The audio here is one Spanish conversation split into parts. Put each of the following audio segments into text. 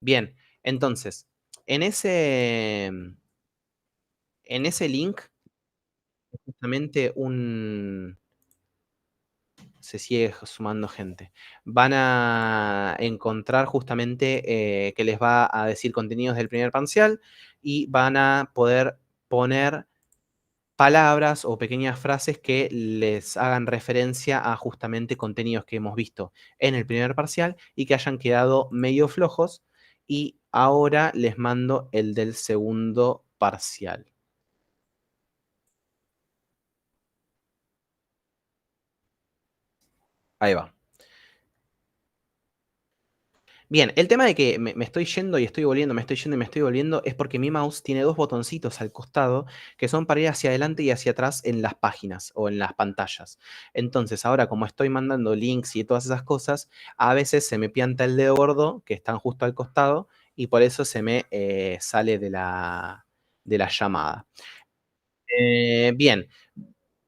Bien, entonces, en ese, en ese link, justamente se sigue sumando gente. Van a encontrar justamente que les va a decir contenidos del primer parcial y van a poder poner palabras o pequeñas frases que les hagan referencia a justamente contenidos que hemos visto en el primer parcial y que hayan quedado medio flojos. Y ahora les mando el del segundo parcial. Ahí va. Bien, el tema de que me estoy yendo y estoy volviendo, me estoy yendo y me estoy volviendo, es porque mi mouse tiene dos botoncitos al costado que son para ir hacia adelante y hacia atrás en las páginas o en las pantallas. Entonces, ahora como estoy mandando links y todas esas cosas, a veces se me pianta el dedo gordo, que están justo al costado, y por eso se me sale de la llamada. Bien,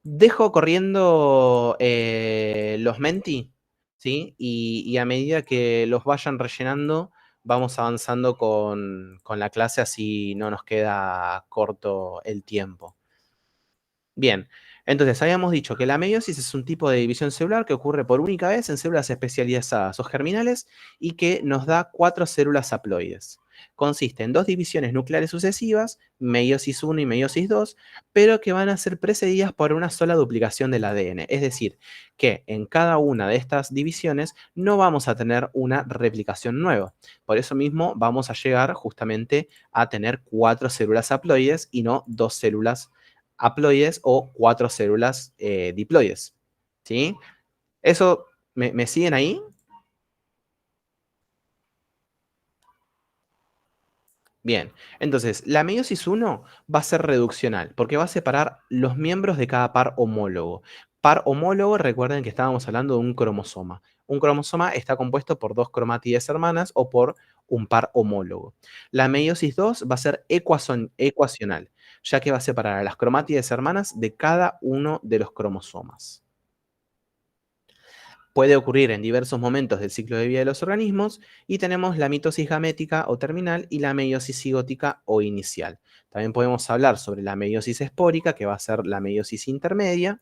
dejo corriendo los Menti, ¿sí? Y a medida que los vayan rellenando, vamos avanzando con la clase, así no nos queda corto el tiempo. Bien, entonces habíamos dicho que la meiosis es un tipo de división celular que ocurre por única vez en células especializadas o germinales y que nos da 4 células haploides. Consiste en 2 divisiones nucleares sucesivas, meiosis 1 y meiosis 2, pero que van a ser precedidas por una sola duplicación del ADN. Es decir, que en cada una de estas divisiones no vamos a tener una replicación nueva. Por eso mismo vamos a llegar justamente a tener 4 células haploides y no 2 células haploides o 4 células diploides. ¿Sí? ¿Eso me siguen ahí? Bien, entonces la meiosis 1 va a ser reduccional porque va a separar los miembros de cada par homólogo. Par homólogo, recuerden que estábamos hablando de un cromosoma. Un cromosoma está compuesto por 2 cromátides hermanas o por un par homólogo. La meiosis 2 va a ser ecuacional, ya que va a separar a las cromátides hermanas de cada uno de los cromosomas. Puede ocurrir en diversos momentos del ciclo de vida de los organismos y tenemos la mitosis gamética o terminal y la meiosis cigótica o inicial. También podemos hablar sobre la meiosis espórica, que va a ser la meiosis intermedia.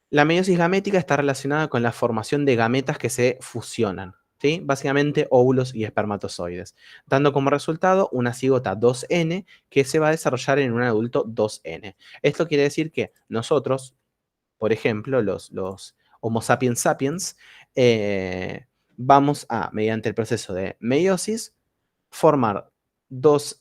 La meiosis gamética está relacionada con la formación de gametas que se fusionan, ¿sí? Básicamente óvulos y espermatozoides, dando como resultado una cigota 2N que se va a desarrollar en un adulto 2N. Esto quiere decir que nosotros, por ejemplo, los Homo sapiens sapiens, vamos a, mediante el proceso de meiosis, formar 2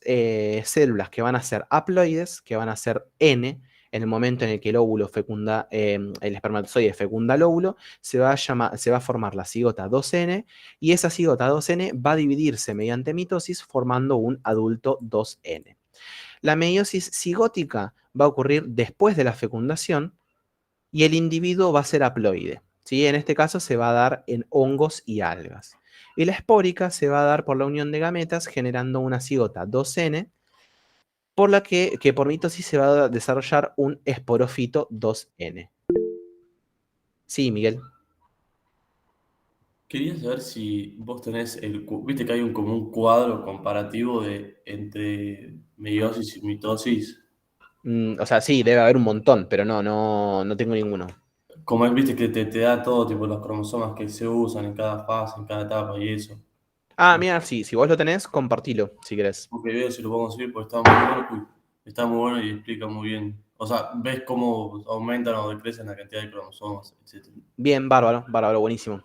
células que van a ser haploides, que van a ser N. En el momento en el que el óvulo fecunda, el espermatozoide fecunda el óvulo, se va a formar la cigota 2N y esa cigota 2N va a dividirse mediante mitosis formando un adulto 2N. La meiosis cigótica va a ocurrir después de la fecundación y el individuo va a ser haploide, ¿sí? En este caso se va a dar en hongos y algas. Y la espórica se va a dar por la unión de gametas generando una cigota 2N, por la que por mitosis se va a desarrollar un esporófito 2N. Sí, Miguel. Quería saber si vos tenés viste que hay como un cuadro comparativo entre meiosis y mitosis. O sea, sí, debe haber un montón, pero no tengo ninguno. Como es, viste que te da todo, tipo los cromosomas que se usan en cada fase, en cada etapa y eso. Ah, mira, sí, si vos lo tenés, compartilo, si querés. Porque veo si lo puedo conseguir porque está muy bueno, está muy bueno y explica muy bien. O sea, ves cómo aumentan o decrecen la cantidad de cromosomas, etcétera. Bien, bárbaro, bárbaro, buenísimo.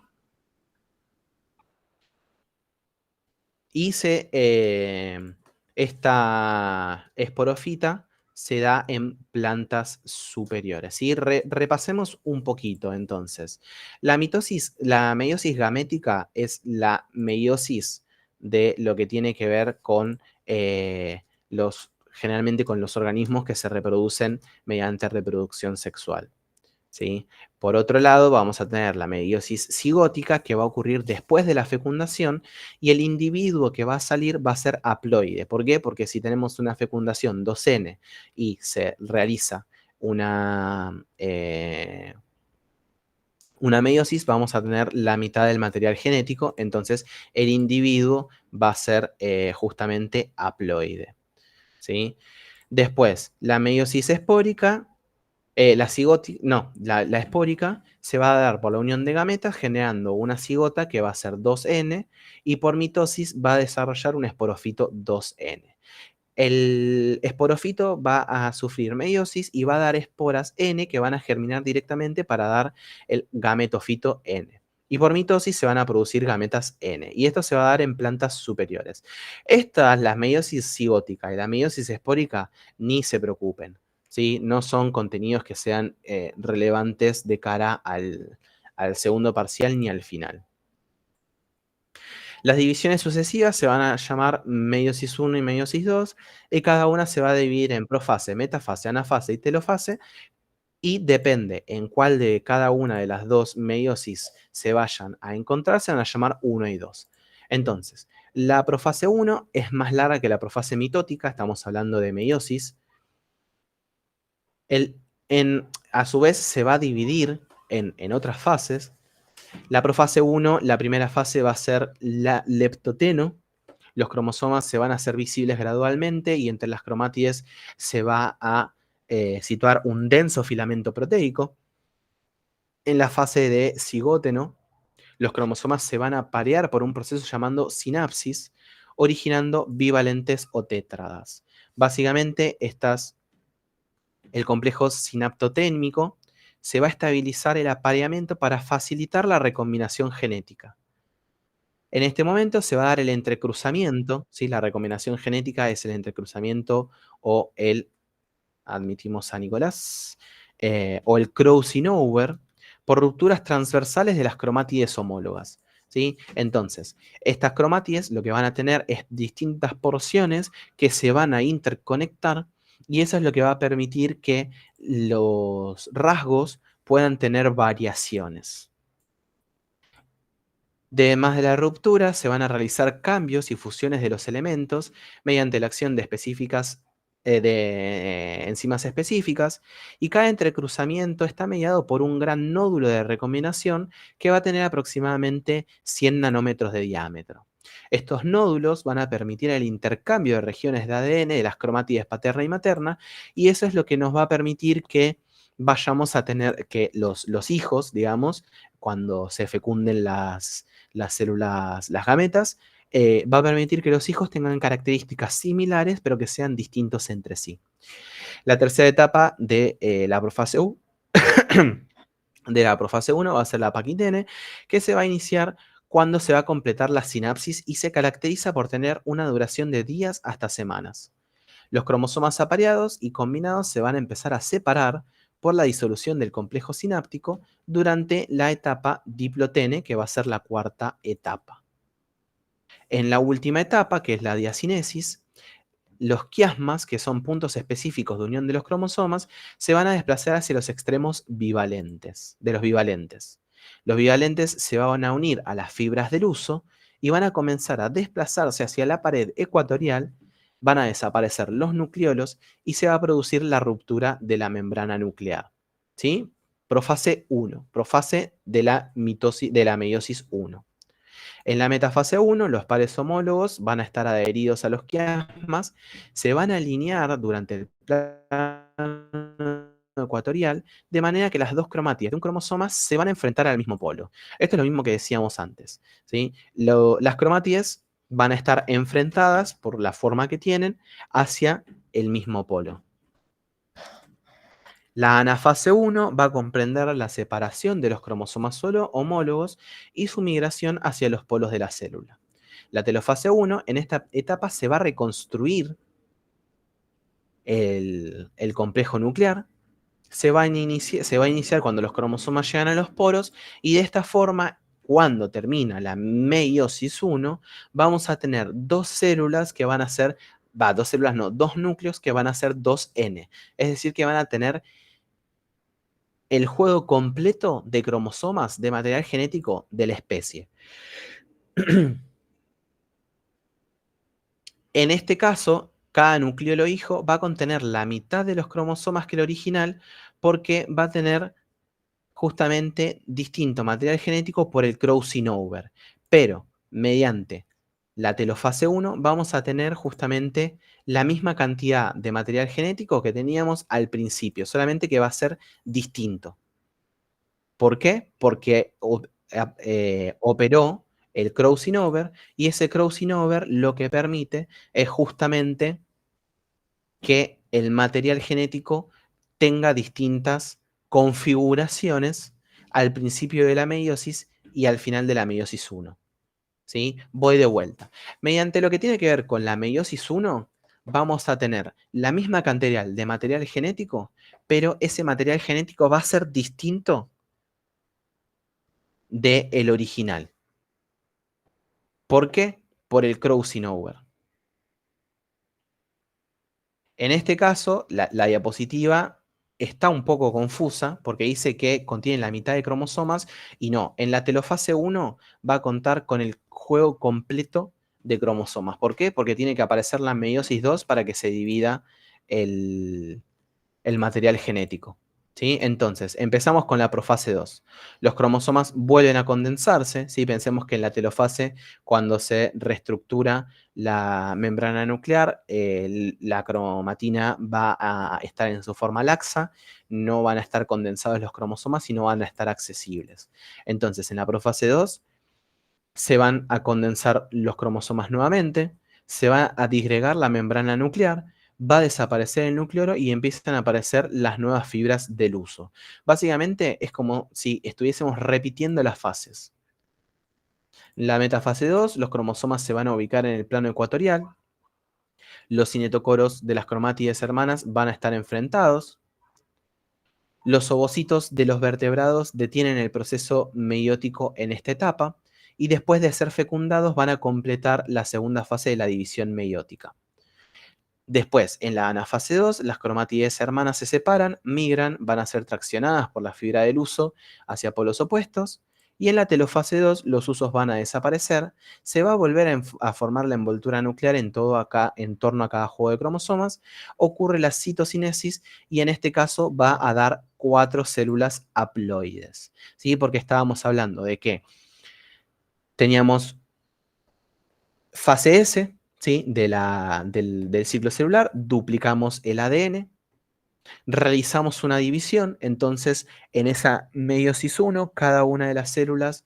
Esta esporofita se da en plantas superiores, ¿sí? Repasemos un poquito entonces. La meiosis gamética es la meiosis de lo que tiene que ver con generalmente con los organismos que se reproducen mediante reproducción sexual. ¿Sí? Por otro lado, vamos a tener la meiosis cigótica que va a ocurrir después de la fecundación y el individuo que va a salir va a ser haploide. ¿Por qué? Porque si tenemos una fecundación 2N y se realiza una meiosis, vamos a tener la mitad del material genético, entonces el individuo va a ser justamente haploide, ¿sí? Después, la meiosis espórica, la espórica se va a dar por la unión de gametas generando una cigota que va a ser 2N y por mitosis va a desarrollar un esporofito 2N. El esporofito va a sufrir meiosis y va a dar esporas N que van a germinar directamente para dar el gametofito N. Y por mitosis se van a producir gametas N. Y esto se va a dar en plantas superiores. Estas, las meiosis cigótica y la meiosis espórica, ni se preocupen, ¿sí? No son contenidos que sean relevantes de cara al segundo parcial ni al final. Las divisiones sucesivas se van a llamar meiosis 1 y meiosis 2, y cada una se va a dividir en profase, metafase, anafase y telofase, y depende en cuál de cada una de las dos meiosis se vayan a encontrar, se van a llamar 1 y 2. Entonces, la profase 1 es más larga que la profase mitótica, estamos hablando de meiosis. A su vez se va a dividir en otras fases. La profase 1, la primera fase va a ser la leptoteno. Los cromosomas se van a hacer visibles gradualmente y entre las cromátides se va a situar un denso filamento proteico. En la fase de cigóteno, los cromosomas se van a parear por un proceso llamado sinapsis, originando bivalentes o tétradas. Básicamente, el complejo sinaptotémico se va a estabilizar el apareamiento para facilitar la recombinación genética. En este momento se va a dar el entrecruzamiento, ¿sí? La recombinación genética es el entrecruzamiento o admitimos a Nicolás, o el crossing over por rupturas transversales de las cromátides homólogas, ¿sí? Entonces, estas cromátides lo que van a tener es distintas porciones que se van a interconectar y eso es lo que va a permitir que los rasgos puedan tener variaciones. Además de la ruptura, se van a realizar cambios y fusiones de los elementos mediante la acción de enzimas específicas, y cada entrecruzamiento está mediado por un gran nódulo de recombinación que va a tener aproximadamente 100 nanómetros de diámetro. Estos nódulos van a permitir el intercambio de regiones de ADN de las cromátides paterna y materna, y eso es lo que nos va a permitir que vayamos a tener que los hijos, digamos, cuando se fecunden las células, las gametas, va a permitir que los hijos tengan características similares, pero que sean distintos entre sí. La tercera etapa de la profase U, de la profase 1 va a ser la paquitene, que se va a iniciar cuando se va a completar la sinapsis y se caracteriza por tener una duración de días hasta semanas. Los cromosomas apareados y combinados se van a empezar a separar por la disolución del complejo sináptico durante la etapa diplotene, que va a ser la cuarta etapa. En la última etapa, que es la diacinesis, los quiasmas, que son puntos específicos de unión de los cromosomas, se van a desplazar hacia los extremos bivalentes, de los bivalentes. Los bivalentes se van a unir a las fibras del huso y van a comenzar a desplazarse hacia la pared ecuatorial, van a desaparecer los nucleolos y se va a producir la ruptura de la membrana nuclear. ¿Sí? Profase 1, profase de la meiosis 1. En la metafase 1, los pares homólogos van a estar adheridos a los quiasmas, se van a alinear durante el plano ecuatorial, de manera que las dos cromátides de un cromosoma se van a enfrentar al mismo polo. Esto es lo mismo que decíamos antes, ¿sí? Las cromátides van a estar enfrentadas por la forma que tienen hacia el mismo polo. La anafase 1 va a comprender la separación de los cromosomas solo homólogos y su migración hacia los polos de la célula. La telofase 1, en esta etapa se va a reconstruir el complejo nuclear, se va a iniciar cuando los cromosomas llegan a los poros, y de esta forma, cuando termina la meiosis 1, vamos a tener dos células que van a ser, dos células no, dos núcleos que van a ser 2N, es decir, que van a tener el juego completo de cromosomas de material genético de la especie. En este caso, cada nucleolo hijo va a contener la mitad de los cromosomas que el original, porque va a tener justamente distinto material genético por el crossing over, pero mediante la telofase 1, vamos a tener justamente la misma cantidad de material genético que teníamos al principio, solamente que va a ser distinto. ¿Por qué? Porque operó el crossing over, y ese crossing over lo que permite es justamente que el material genético tenga distintas configuraciones al principio de la meiosis y al final de la meiosis 1. ¿Sí? Voy de vuelta. Mediante lo que tiene que ver con la meiosis 1, vamos a tener la misma cantidad de material genético, pero ese material genético va a ser distinto del original. ¿Por qué? Por el crossing over. En este caso, la diapositiva está un poco confusa porque dice que contiene la mitad de cromosomas y no, en la telofase 1 va a contar con el juego completo de cromosomas. ¿Por qué? Porque tiene que aparecer la meiosis 2 para que se divida el material genético. ¿Sí? Entonces, empezamos con la profase 2. Los cromosomas vuelven a condensarse. ¿Sí? Pensemos que en la telofase, cuando se reestructura la membrana nuclear, la cromatina va a estar en su forma laxa, no van a estar condensados los cromosomas, sino van a estar accesibles. Entonces, en la profase 2 se van a condensar los cromosomas nuevamente, se va a disgregar la membrana nuclear, va a desaparecer el núcleo y empiezan a aparecer las nuevas fibras del uso. Básicamente es como si estuviésemos repitiendo las fases. La metafase 2, los cromosomas se van a ubicar en el plano ecuatorial, los cinetocoros de las cromátides hermanas van a estar enfrentados, los ovocitos de los vertebrados detienen el proceso meiótico en esta etapa y después de ser fecundados van a completar la segunda fase de la división meiótica. Después, en la anafase 2, las cromátides hermanas se separan, migran, van a ser traccionadas por la fibra del uso hacia polos opuestos, y en la telofase 2 los usos van a desaparecer, se va a volver a formar la envoltura nuclear en torno a cada juego de cromosomas, ocurre la citocinesis y en este caso va a dar 4 células haploides, ¿sí? Porque estábamos hablando de que teníamos fase S, ¿sí? Del ciclo celular, duplicamos el ADN, realizamos una división, entonces en esa meiosis 1, cada una de las células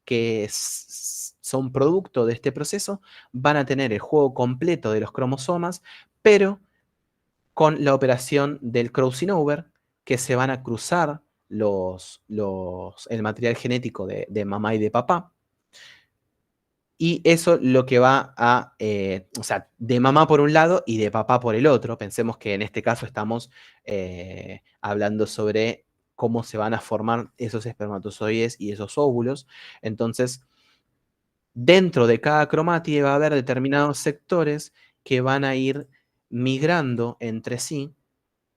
que son producto de este proceso van a tener el juego completo de los cromosomas, pero con la operación del crossing over, que se van a cruzar el material genético de mamá y de papá. Y eso lo que va a, o sea, de mamá por un lado y de papá por el otro. Pensemos que en este caso estamos hablando sobre cómo se van a formar esos espermatozoides y esos óvulos. Entonces, dentro de cada cromátide va a haber determinados sectores que van a ir migrando entre sí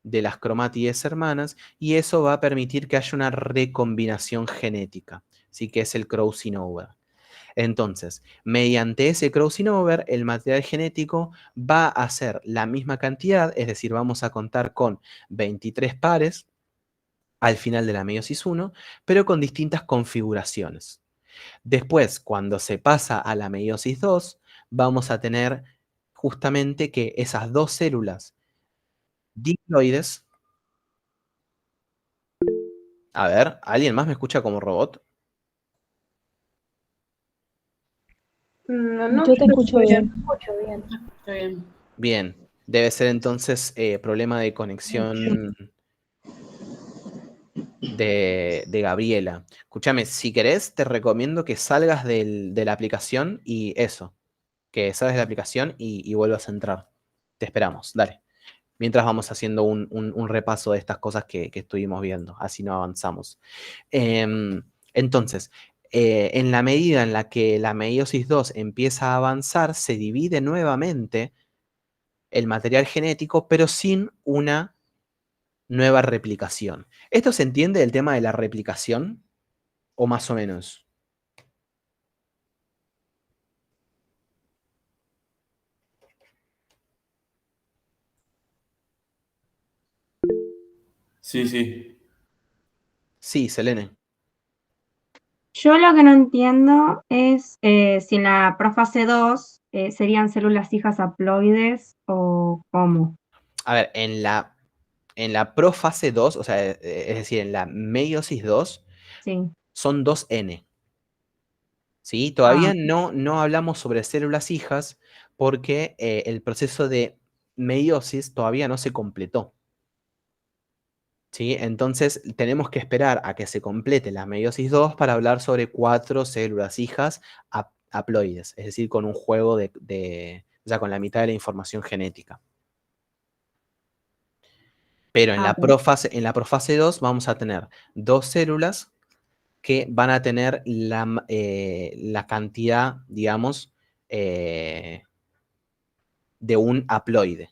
de las cromátides hermanas y eso va a permitir que haya una recombinación genética, ¿sí? Que es el crossing over. Entonces, mediante ese crossing over, el material genético va a ser la misma cantidad, es decir, vamos a contar con 23 pares al final de la meiosis 1, pero con distintas configuraciones. Después, cuando se pasa a la meiosis 2, vamos a tener justamente que esas dos células diploides. A ver, ¿alguien más me escucha como robot? No, Yo te yo te escucho bien. escucho bien. Está bien. Bien, debe ser entonces problema de conexión de Gabriela. Escúchame, si querés, te recomiendo que salgas de la aplicación y eso, que salgas de la aplicación y vuelvas a entrar. Te esperamos, dale. Mientras vamos haciendo un repaso de estas cosas que estuvimos viendo, así no avanzamos. Entonces, en la medida en la que la meiosis 2 empieza a avanzar, se divide nuevamente el material genético, pero sin una nueva replicación. ¿Esto se entiende del tema de la replicación? ¿O más o menos? Sí, sí. Sí, Selene. Yo lo que no entiendo es si en la profase 2 ¿serían células hijas haploides o cómo? A ver, en la profase 2, o sea, es decir, en la meiosis 2, Sí. son 2N. ¿Sí? Ah, Todavía no hablamos sobre células hijas porque el proceso de meiosis todavía no se completó. ¿Sí? Entonces tenemos que esperar a que se complete la meiosis 2 para hablar sobre 4 células hijas haploides, es decir, con un juego o sea, con la mitad de la información genética. Pero en ah, la ok. profase 2 vamos a tener 2 células que van a tener la cantidad, digamos, de un haploide.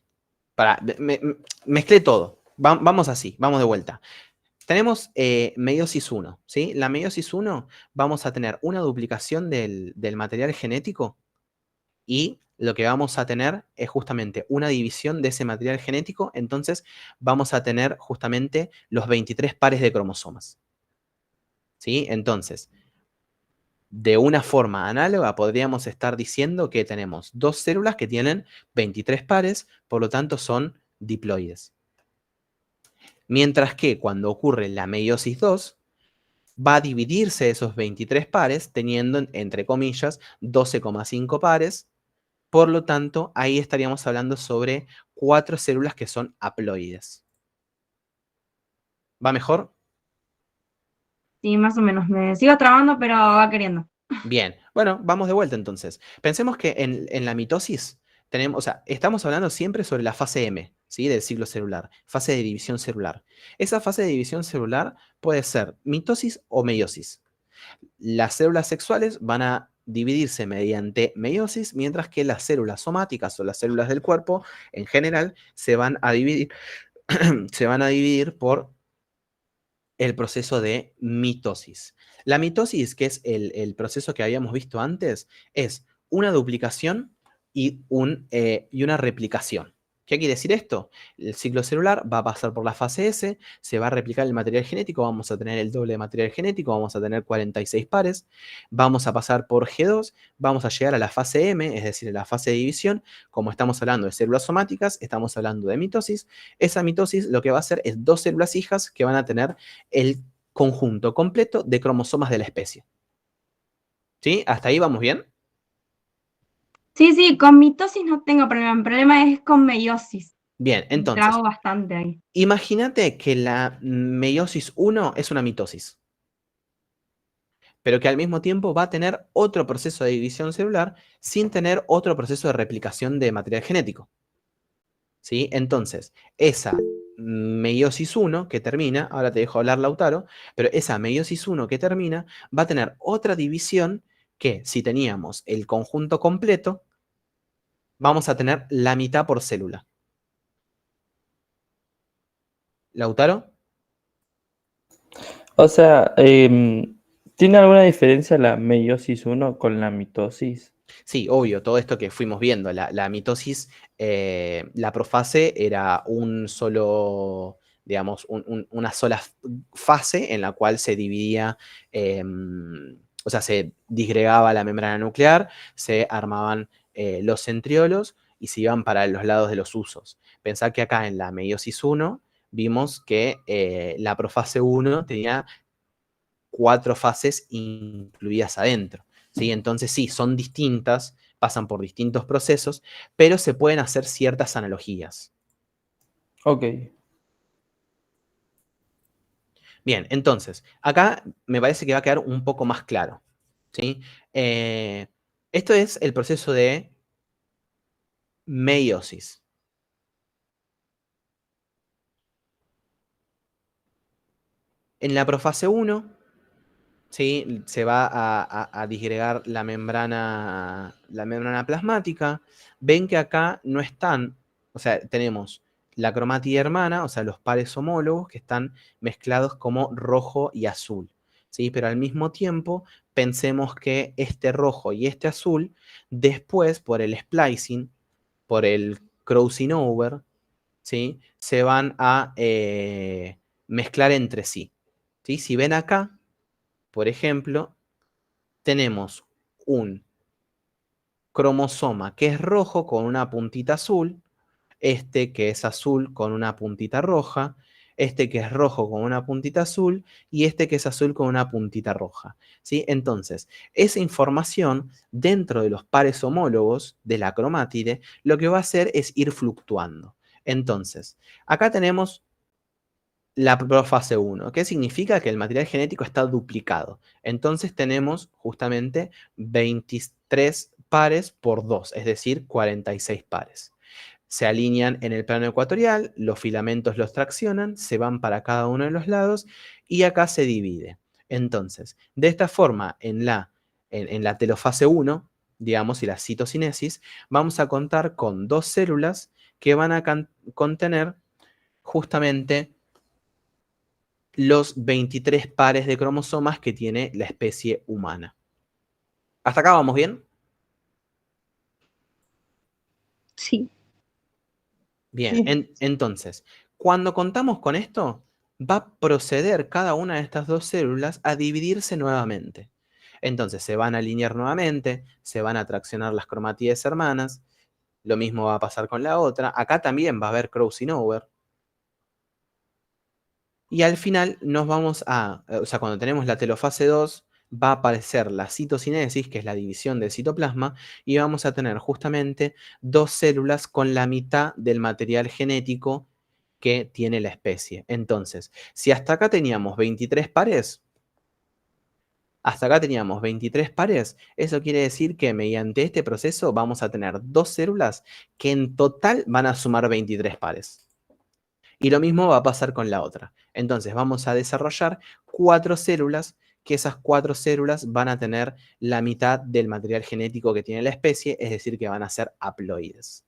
Mezclé todo. Vamos así, vamos de vuelta. Tenemos meiosis 1, ¿sí? La meiosis 1 vamos a tener una duplicación del material genético y lo que vamos a tener es justamente una división de ese material genético, entonces vamos a tener justamente los 23 pares de cromosomas, ¿sí? Entonces, de una forma análoga podríamos estar diciendo que tenemos dos células que tienen 23 pares, por lo tanto son diploides. Mientras que cuando ocurre la meiosis 2, va a dividirse esos 23 pares teniendo, entre comillas, 12,5 pares. Por lo tanto, ahí estaríamos hablando sobre 4 células que son haploides. ¿Va mejor? Sí, más o menos. Me sigo trabando, pero va queriendo. Bien, bueno, vamos de vuelta entonces. Pensemos que en la mitosis tenemos, o sea, estamos hablando siempre sobre la fase M, ¿sí? Del ciclo celular, fase de división celular. Esa fase de división celular puede ser mitosis o meiosis. Las células sexuales van a dividirse mediante meiosis, mientras que las células somáticas o las células del cuerpo en general se van a dividir, se van a dividir por el proceso de mitosis. La mitosis, que es el proceso que habíamos visto antes, es una duplicación y una replicación. ¿Qué quiere decir esto? El ciclo celular va a pasar por la fase S, se va a replicar el material genético, vamos a tener el doble de material genético, vamos a tener 46 pares, vamos a pasar por G2, vamos a llegar a la fase M, es decir, a la fase de división. Como estamos hablando de células somáticas, estamos hablando de mitosis. Esa mitosis lo que va a hacer es dos células hijas que van a tener el conjunto completo de cromosomas de la especie. ¿Sí? ¿Hasta ahí vamos bien? Sí, sí, con mitosis no tengo problema. El problema es con meiosis. Bien, Me entonces, trago bastante ahí. imagínate que la meiosis 1 es una mitosis, pero que al mismo tiempo va a tener otro proceso de división celular sin tener otro proceso de replicación de material genético. ¿Sí? Entonces, esa meiosis 1 que termina, ahora te dejo hablar Lautaro, pero esa meiosis 1 que termina va a tener otra división que si teníamos el conjunto completo, vamos a tener la mitad por célula. ¿Lautaro? O sea, ¿tiene alguna diferencia la meiosis uno con la mitosis? Sí, obvio, todo esto que fuimos viendo, la mitosis, la profase era un solo, digamos, una sola fase en la cual se dividía, o sea, se disgregaba la membrana nuclear, se armaban los centriolos y se iban para los lados de los usos. Pensá que acá en la meiosis 1 vimos que la profase 1 tenía 4 fases incluidas adentro. ¿Sí? Entonces sí, son distintas, pasan por distintos procesos, pero se pueden hacer ciertas analogías. Ok. Bien, entonces, acá me parece que va a quedar un poco más claro. ¿Sí? Eh, Esto es el proceso de meiosis. En la profase 1, ¿sí? Se va a disgregar la membrana plasmática. Ven que acá no están, o sea, tenemos la cromatida hermana, o sea, los pares homólogos que están mezclados como rojo y azul, ¿sí? Pero al mismo tiempo, pensemos que este rojo y este azul, después, por el splicing, por el crossing over, ¿sí? Se van a mezclar entre sí, ¿sí? Si ven acá, por ejemplo, tenemos un cromosoma que es rojo con una puntita azul, este que es azul con una puntita roja, este que es rojo con una puntita azul y este que es azul con una puntita roja, ¿sí? Entonces, esa información dentro de los pares homólogos de la cromátide, lo que va a hacer es ir fluctuando. Entonces, acá tenemos la profase 1, que significa que el material genético está duplicado. Entonces tenemos justamente 23 pares por 2, es decir, 46 pares. Se alinean en el plano ecuatorial, los filamentos los traccionan, se van para cada uno de los lados y acá se divide. Entonces, de esta forma, en la telofase 1, digamos, y la citocinesis, vamos a contar con 2 células que van a contener justamente los 23 pares de cromosomas que tiene la especie humana. ¿Hasta acá vamos bien? Sí. Bien, Sí. entonces, cuando contamos con esto, va a proceder cada una de estas 2 células a dividirse nuevamente. Entonces, se van a alinear nuevamente, se van a traccionar las cromátides hermanas, lo mismo va a pasar con la otra. Acá también va a haber crossing over. Y al final nos vamos o sea, cuando tenemos la telofase 2, va a aparecer la citocinesis, que es la división del citoplasma, y vamos a tener justamente 2 células con la mitad del material genético que tiene la especie. Entonces, si hasta acá teníamos 23 pares, eso quiere decir que mediante este proceso vamos a tener 2 células que en total van a sumar 23 pares. Y lo mismo va a pasar con la otra. Entonces vamos a desarrollar 4 células, que esas 4 células van a tener la mitad del material genético que tiene la especie, es decir, que van a ser haploides.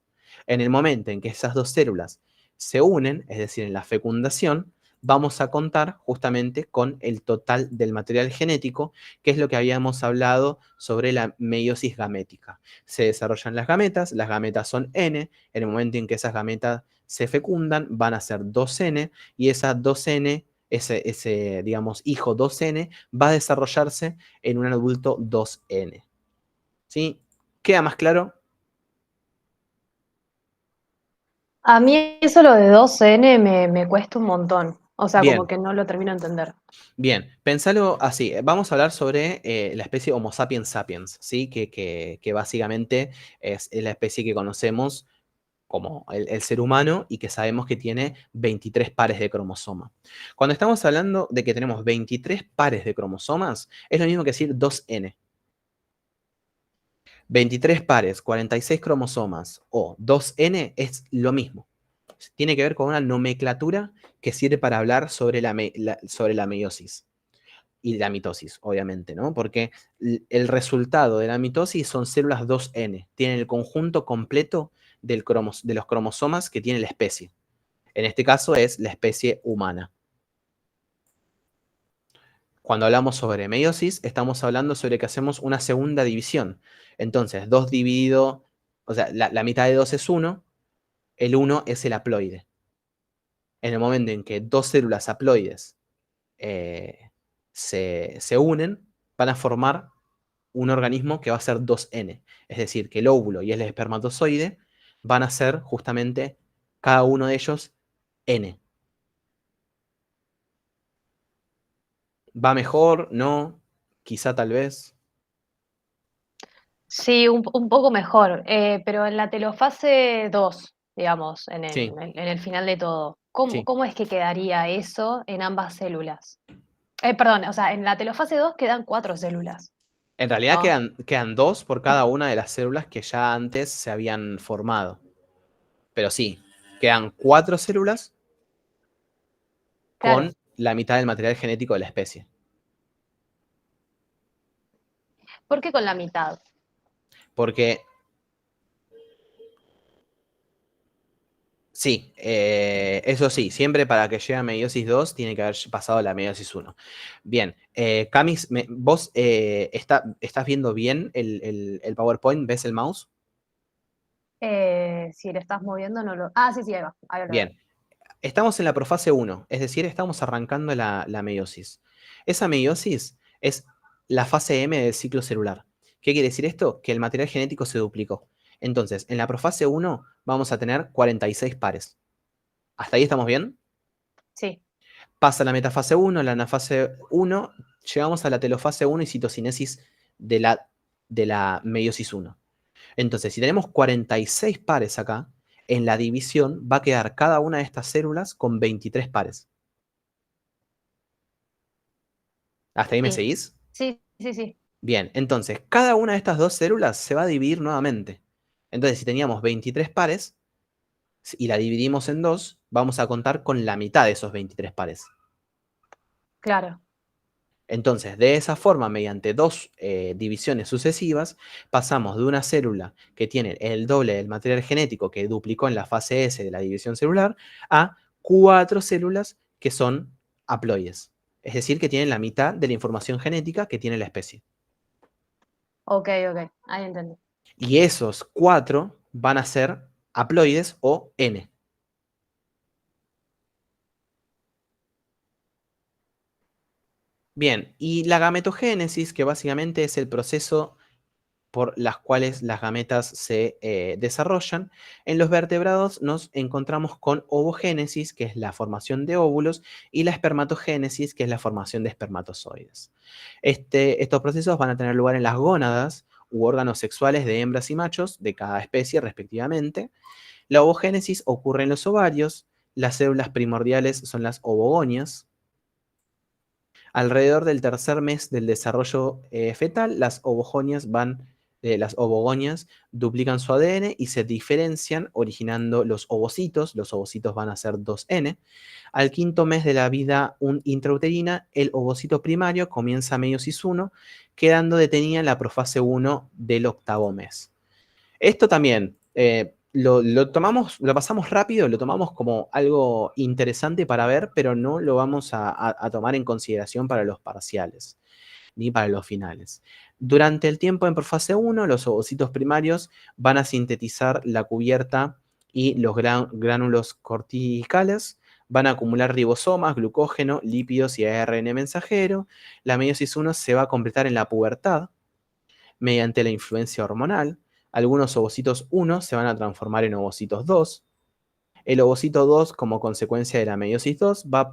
En el momento en que esas 2 células se unen, es decir, en la fecundación, vamos a contar justamente con el total del material genético, que es lo que habíamos hablado sobre la meiosis gamética. Se desarrollan las gametas son N, en el momento en que esas gametas se fecundan, van a ser 2N, y esas 2N, ese digamos, hijo 2N, va a desarrollarse en un adulto 2N. ¿Sí? ¿Queda más claro? A mí eso lo de 2N me cuesta un montón. O sea, Bien. como que no lo termino de entender. Bien, pensalo así. Vamos a hablar sobre la especie Homo sapiens sapiens, ¿sí? Que básicamente es la especie que conocemos como el ser humano y que sabemos que tiene 23 pares de cromosoma. Cuando estamos hablando de que tenemos 23 pares de cromosomas, es lo mismo que decir 2N. 23 pares, 46 cromosomas o 2N es lo mismo. Tiene que ver con una nomenclatura que sirve para hablar sobre sobre la meiosis y la mitosis, obviamente, ¿no? Porque el resultado de la mitosis son células 2N, tienen el conjunto completo de los cromosomas que tiene la especie. En este caso es la especie humana. Cuando hablamos sobre meiosis, estamos hablando sobre que hacemos una segunda división. Entonces, 2 dividido, o sea, la mitad de 2 es 1, el 1 es el haploide. En el momento en que 2 células haploides se unen, van a formar un organismo que va a ser 2N. Es decir, que el óvulo y el espermatozoide van a ser justamente cada uno de ellos N. ¿Va mejor? ¿No? Quizá tal vez. Sí, un poco mejor. Pero en la telofase 2, digamos, Sí, en el final de todo, sí. ¿cómo es que quedaría eso en ambas células? Perdón, o sea, en la telofase 2 quedan 4 células, En realidad ¿no? quedan 2 por cada una de las células que ya antes se habían formado. Pero sí, quedan 4 células Claro. con la mitad del material genético de la especie. ¿Por qué con la mitad? Porque sí, eso sí, siempre para que llegue a meiosis 2 tiene que haber pasado la meiosis 1. Bien, Camis, ¿vos estás viendo bien el PowerPoint? ¿Ves el mouse? Si le estás moviendo, no lo. Ah, sí, sí, ahí va. Ahí lo veo. Bien, estamos en la profase 1, es decir, estamos arrancando la meiosis. Esa meiosis es la fase M del ciclo celular. ¿Qué quiere decir esto? Que el material genético se duplicó. Entonces, en la profase 1 vamos a tener 46 pares. ¿Hasta ahí estamos bien? Sí. Pasa la metafase 1, la anafase 1, llegamos a la telofase 1 y citocinesis de la meiosis 1. Entonces, si tenemos 46 pares acá, en la división va a quedar cada una de estas células con 23 pares. ¿Hasta ahí me Sí. seguís? Sí. Bien, entonces, cada una de estas dos células se va a dividir nuevamente. Entonces, si teníamos 23 pares y la dividimos en 2, vamos a contar con la mitad de esos 23 pares. Claro. Entonces, de esa forma, mediante dos divisiones sucesivas, pasamos de una célula que tiene el doble del material genético que duplicó en la fase S de la división celular a 4 células que son haploides. Es decir, que tienen la mitad de la información genética que tiene la especie. Ok, ahí entendí. Y esos 4 van a ser haploides o N. Bien, y la gametogénesis, que básicamente es el proceso por las cuales las gametas se desarrollan. En los vertebrados nos encontramos con ovogénesis, que es la formación de óvulos, y la espermatogénesis, que es la formación de espermatozoides. Estos procesos van a tener lugar en las gónadas u órganos sexuales de hembras y machos de cada especie respectivamente. La ovogénesis ocurre en los ovarios, las células primordiales son las ovogonias. Alrededor del tercer mes del desarrollo fetal, las ovogonias duplican su ADN y se diferencian originando los ovocitos. Los ovocitos van a ser 2N. Al quinto mes de la vida intrauterina, el ovocito primario comienza meiosis 1, quedando detenida en la profase 1 del octavo mes. Esto también lo pasamos rápido, lo tomamos como algo interesante para ver, pero no lo vamos a tomar en consideración para los parciales, ni para los finales. Durante el tiempo en profase 1, los ovocitos primarios van a sintetizar la cubierta y los gránulos corticales, van a acumular ribosomas, glucógeno, lípidos y ARN mensajero. La meiosis 1 se va a completar en la pubertad mediante la influencia hormonal. Algunos ovocitos 1 se van a transformar en ovocitos 2. El ovocito 2, como consecuencia de la meiosis 2, va a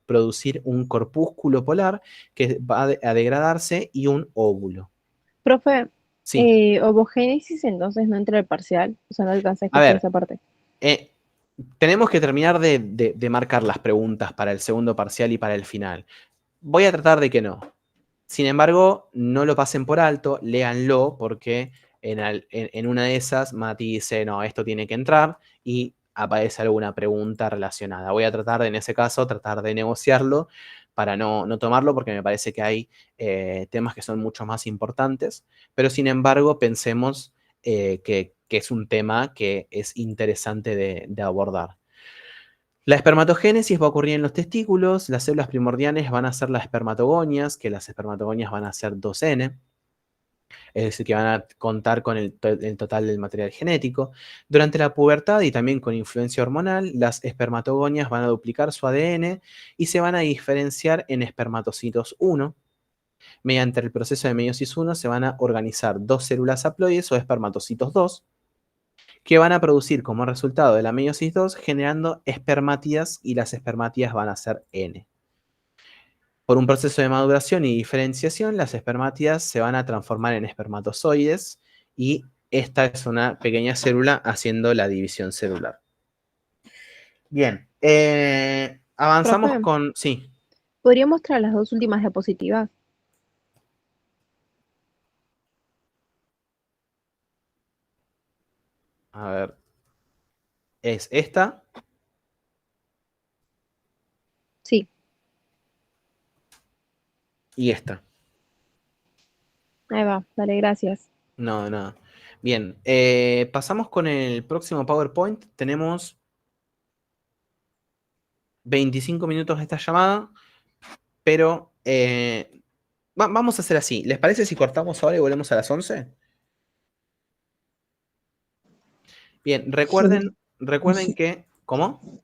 producir un corpúsculo polar que va a degradarse y un óvulo. Profe, Sí. ovogénesis entonces no entra el parcial, o sea, no alcanza a A escuchar ver, esa parte. tenemos que terminar de marcar las preguntas para el segundo parcial y para el final. Voy a tratar de que no. Sin embargo, no lo pasen por alto, léanlo, porque en una de esas Mati dice, no, esto tiene que entrar, y aparece alguna pregunta relacionada. Voy a tratar, en ese caso, tratar de negociarlo para no tomarlo, porque me parece que hay temas que son mucho más importantes, pero sin embargo, pensemos que es un tema que es interesante de abordar. La espermatogénesis va a ocurrir en los testículos, las células primordiales van a ser las espermatogonias, que las espermatogonias van a ser 2N, es decir, que van a contar con el total del material genético. Durante la pubertad y también con influencia hormonal, las espermatogonias van a duplicar su ADN y se van a diferenciar en espermatocitos 1. Mediante el proceso de meiosis 1 se van a organizar dos células haploides o espermatocitos 2, que van a producir como resultado de la meiosis 2 generando espermátidas, y las espermátidas van a ser N. Por un proceso de maduración y diferenciación, las espermátidas se van a transformar en espermatozoides y esta es una pequeña célula haciendo la división celular. Bien, avanzamos Profe, con... Sí, ¿podría mostrar las dos últimas diapositivas? a ver. Es esta Sí, y esta. ahí va, dale, gracias. No, nada. Bien, pasamos con el próximo PowerPoint. Tenemos 25 minutos de esta llamada, pero vamos a hacer así. ¿Les parece si cortamos ahora y volvemos a las 11? Bien, recuerden que... ¿Cómo?